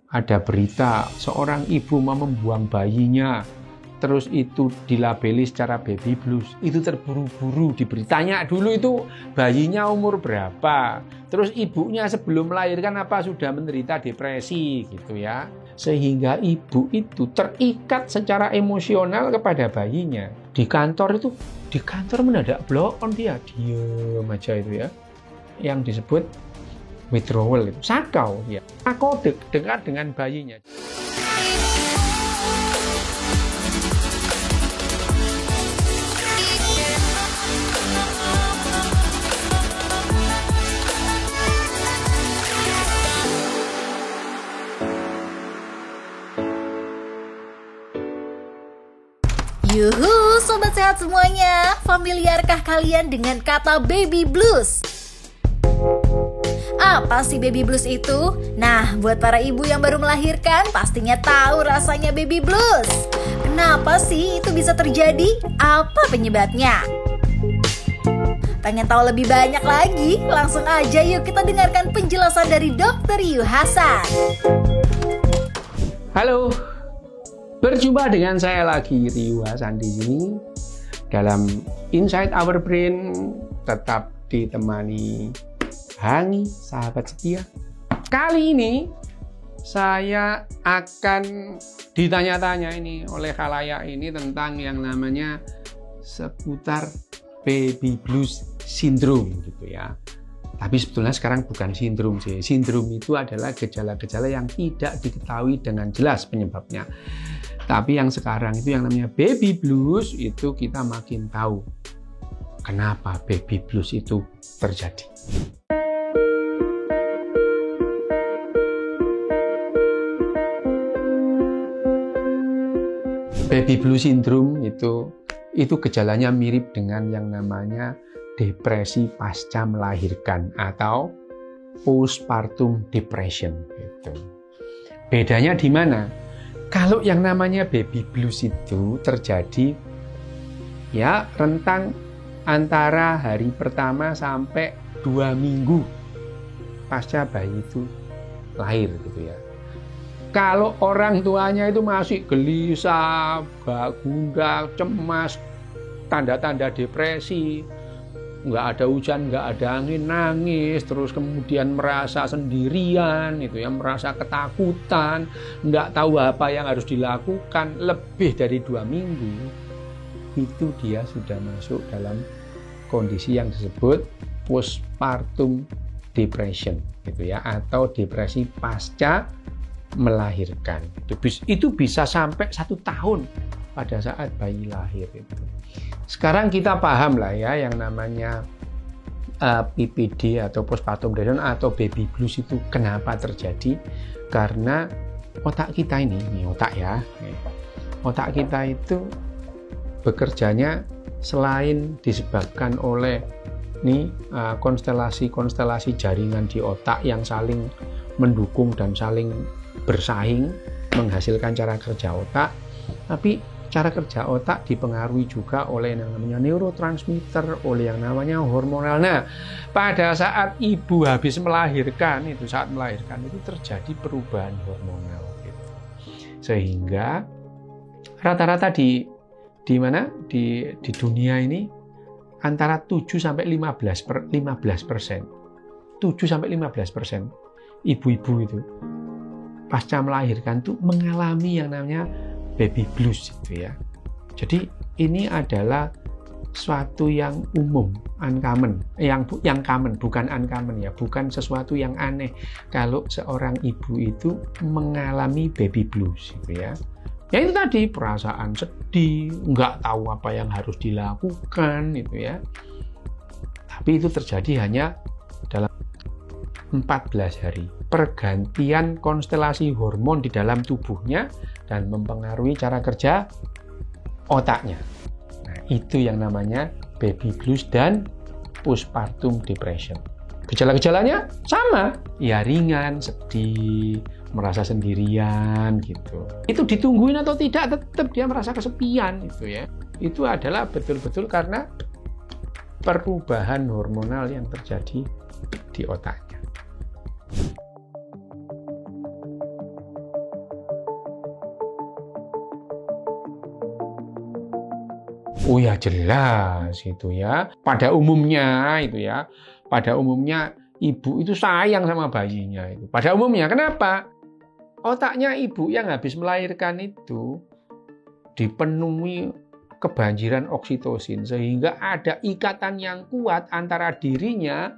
ada berita seorang ibu mau membuang bayinya, terus itu dilabeli secara baby blues, itu terburu-buru diberitanya dulu itu bayinya umur berapa, terus ibunya sebelum melahirkan apa sudah menderita depresi gitu ya, sehingga ibu itu terikat secara emosional kepada bayinya. Di kantor mendadak blow on, dia diem aja itu ya, yang disebut withdrawal, itu sakau ya, aku dekat dengan bayinya. Yuhu, sobat sehat semuanya. Familiarkah kalian dengan kata baby blues? Apa sih baby blues itu? Nah, buat para ibu yang baru melahirkan, pastinya tahu rasanya baby blues. Kenapa sih itu bisa terjadi? Apa penyebabnya? Pengen tahu lebih banyak lagi? Langsung aja yuk kita dengarkan penjelasan dari Dr. Yu Hasan. Halo, berjumpa dengan saya lagi, Ryu Hasan di sini dalam Inside Our Brain, tetap ditemani Hangi, sahabat setia. Kali ini saya akan ditanya-tanya ini oleh khalayak ini tentang yang namanya seputar baby blues syndrome gitu ya. Tapi sebetulnya sekarang bukan sindrom sih. Sindrom itu adalah gejala-gejala yang tidak diketahui dengan jelas penyebabnya. Tapi yang sekarang itu yang namanya baby blues, itu kita makin tahu kenapa baby blues itu terjadi. Baby blues syndrome itu gejalanya mirip dengan yang namanya depresi pasca melahirkan atau postpartum depression gitu. Bedanya di mana? Kalau yang namanya baby blues itu terjadi ya rentang antara hari pertama sampai 2 minggu pasca bayi itu lahir gitu ya. Kalau orang tuanya itu masih gelisah, gundah, cemas, tanda-tanda depresi, nggak ada hujan, nggak ada angin, nangis, terus kemudian merasa sendirian, itu ya, merasa ketakutan, nggak tahu apa yang harus dilakukan lebih dari 2 minggu, itu dia sudah masuk dalam kondisi yang disebut postpartum depression, gitu ya, atau depresi pasca melahirkan. Itu bisa sampai 1 tahun pada saat bayi lahir itu. Sekarang kita paham lah ya yang namanya PPD atau postpartum depression atau baby blues itu kenapa terjadi, karena otak kita ini otak ya, otak kita itu bekerjanya selain disebabkan oleh konstelasi jaringan di otak yang saling mendukung dan saling bersaing menghasilkan cara kerja otak, tapi cara kerja otak dipengaruhi juga oleh yang namanya neurotransmitter, oleh yang namanya hormonal. Nah, pada saat ibu habis melahirkan itu, terjadi perubahan hormonal gitu. Sehingga rata-rata di dunia ini antara 7 sampai 15%. 7 sampai 15% ibu-ibu itu pasca melahirkan tuh mengalami yang namanya baby blues gitu ya. Jadi ini adalah suatu yang umum, uncommon, yang common, bukan uncommon ya, bukan sesuatu yang aneh kalau seorang ibu itu mengalami baby blues gitu ya. Ya itu tadi, perasaan sedih, nggak tahu apa yang harus dilakukan gitu ya. Tapi itu terjadi hanya dalam 14 hari. Pergantian konstelasi hormon di dalam tubuhnya dan mempengaruhi cara kerja otaknya. Nah, itu yang namanya baby blues dan postpartum depression. Gejala-gejalanya sama, ya ringan, sedih, merasa sendirian gitu. Itu ditungguin atau tidak, tetap dia merasa kesepian gitu ya. Itu adalah betul-betul karena perubahan hormonal yang terjadi di otaknya. Oh ya jelas itu ya. Pada umumnya itu ya. Pada umumnya ibu itu sayang sama bayinya itu. Pada umumnya kenapa? Otaknya ibu yang habis melahirkan itu dipenuhi kebanjiran oksitosin sehingga ada ikatan yang kuat antara dirinya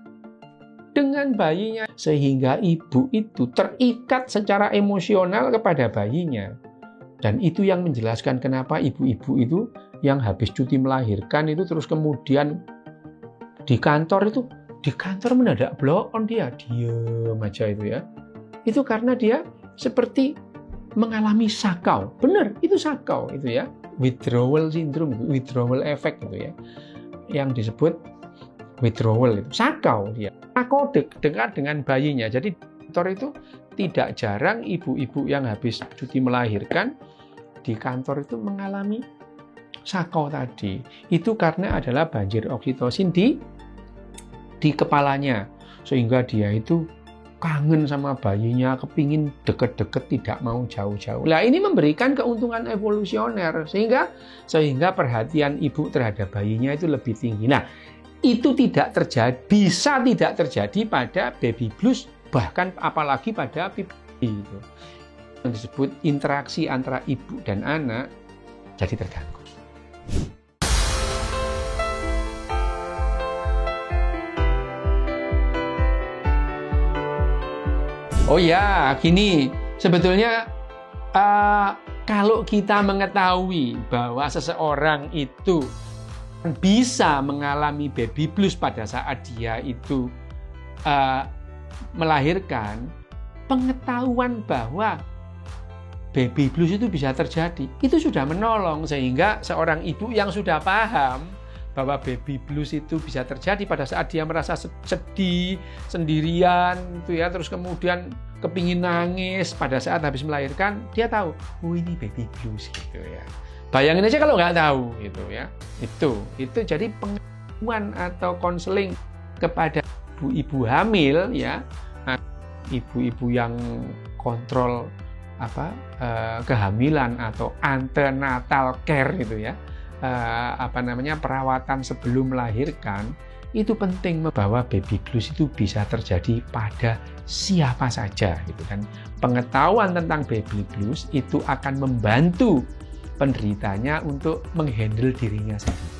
dengan bayinya sehingga ibu itu terikat secara emosional kepada bayinya. Dan itu yang menjelaskan kenapa ibu-ibu itu yang habis cuti melahirkan itu terus kemudian di kantor mendadak blow on, dia diem aja itu ya. Itu karena dia seperti mengalami sakau. Benar, itu sakau itu ya. Withdrawal syndrome, withdrawal effect itu ya. Yang disebut withdrawal itu sakau dia. Sakau dekat dengan bayinya. Jadi kantor itu tidak jarang ibu-ibu yang habis cuti melahirkan di kantor itu mengalami sakau tadi. Itu karena adalah banjir oksitosin di kepalanya. Sehingga dia itu kangen sama bayinya, kepingin deket-deket, tidak mau jauh-jauh. Nah, ini memberikan keuntungan evolusioner sehingga perhatian ibu terhadap bayinya itu lebih tinggi. Nah, itu bisa tidak terjadi pada baby blues, bahkan apalagi pada PPD itu. Yang disebut interaksi antara ibu dan anak jadi terganggu. Oh ya, gini, sebetulnya kalau kita mengetahui bahwa seseorang itu bisa mengalami baby blues pada saat dia itu melahirkan, pengetahuan bahwa baby blues itu bisa terjadi, itu sudah menolong sehingga seorang ibu yang sudah paham bahwa baby blues itu bisa terjadi pada saat dia merasa sedih, sendirian, gitu ya, terus kemudian kepingin nangis pada saat habis melahirkan, dia tahu, oh ini baby blues gitu ya. Bayangin aja kalau nggak tahu gitu ya. Itu jadi pengetahuan atau konseling kepada ibu-ibu hamil ya, ibu-ibu yang kontrol kehamilan atau antenatal care gitu ya. Perawatan sebelum melahirkan, itu penting bahwa baby blues itu bisa terjadi pada siapa saja gitu kan. Pengetahuan tentang baby blues itu akan membantu penderitanya untuk menghandle dirinya sendiri.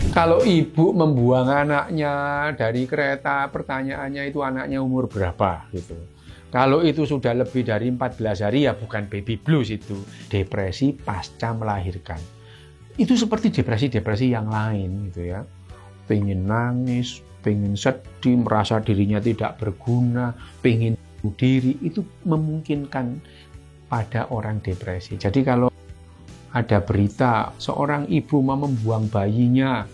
Kalau ibu membuang anaknya dari kereta, pertanyaannya itu anaknya umur berapa gitu. Kalau itu sudah lebih dari 14 hari ya bukan baby blues, itu depresi pasca melahirkan. Itu seperti depresi-depresi yang lain gitu ya. Pengen nangis, pengen sedih, merasa dirinya tidak berguna, pengen bunuh diri, itu memungkinkan pada orang depresi. Jadi kalau ada berita seorang ibu mau membuang bayinya,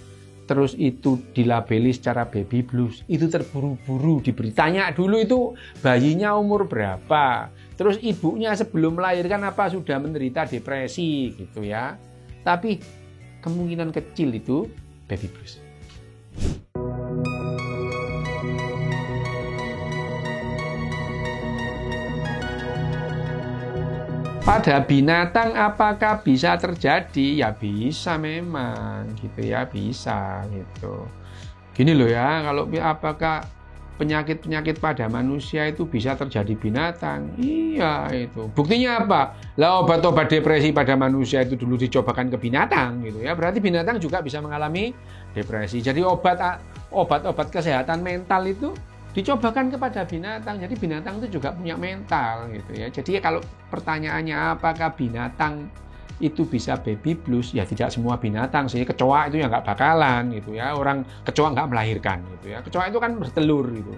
terus itu dilabeli secara baby blues, itu terburu-buru diberitanya dulu itu bayinya umur berapa, terus ibunya sebelum melahirkan apa sudah menderita depresi gitu ya. Tapi kemungkinan kecil itu baby blues. Pada binatang apakah bisa terjadi? Ya bisa memang gitu ya, bisa gitu. Gini loh ya, kalau apakah penyakit-penyakit pada manusia itu bisa terjadi binatang? Iya itu. Buktinya apa? Lah obat-obat depresi pada manusia itu dulu dicobakan ke binatang gitu ya. Berarti binatang juga bisa mengalami depresi. Jadi obat-obat kesehatan mental itu dicobakan kepada binatang, jadi binatang itu juga punya mental gitu ya. Jadi kalau pertanyaannya apakah binatang itu bisa baby blues, ya tidak semua binatang sih. Kecoa itu ya nggak bakalan gitu ya, orang kecoa nggak melahirkan gitu ya. Kecoa itu kan bertelur gitu.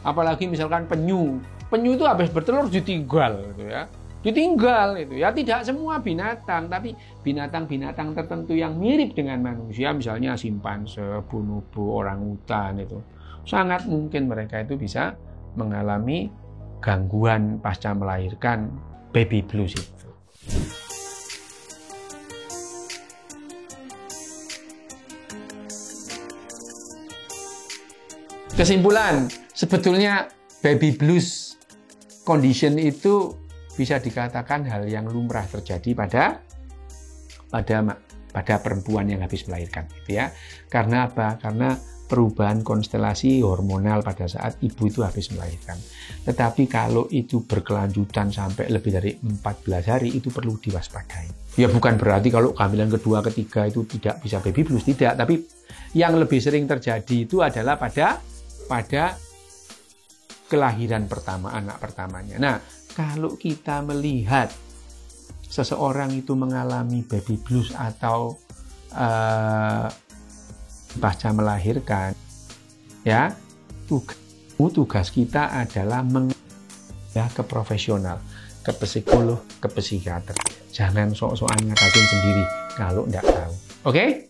Apalagi misalkan penyu itu habis bertelur ditinggal gitu ya. Ditinggal itu ya, tidak semua binatang, tapi binatang-binatang tertentu yang mirip dengan manusia, misalnya simpanse, bonobo, orangutan itu. Sangat mungkin mereka itu bisa mengalami gangguan pasca melahirkan baby blues itu. Kesimpulan, sebetulnya baby blues condition itu bisa dikatakan hal yang lumrah terjadi pada perempuan yang habis melahirkan, gitu ya. Karena apa? Karena perubahan konstelasi hormonal pada saat ibu itu habis melahirkan. Tetapi kalau itu berkelanjutan sampai lebih dari 14 hari, itu perlu diwaspadai. Ya bukan berarti kalau kehamilan kedua, ketiga itu tidak bisa baby blues, tidak. Tapi yang lebih sering terjadi itu adalah pada kelahiran pertama, anak pertamanya. Nah, kalau kita melihat seseorang itu mengalami baby blues atau pasca melahirkan, ya, tugas kita adalah ke profesional, ke psikolog, ke psikiater. Jangan sok-sokan ngatasin sendiri kalau nggak tahu. Oke?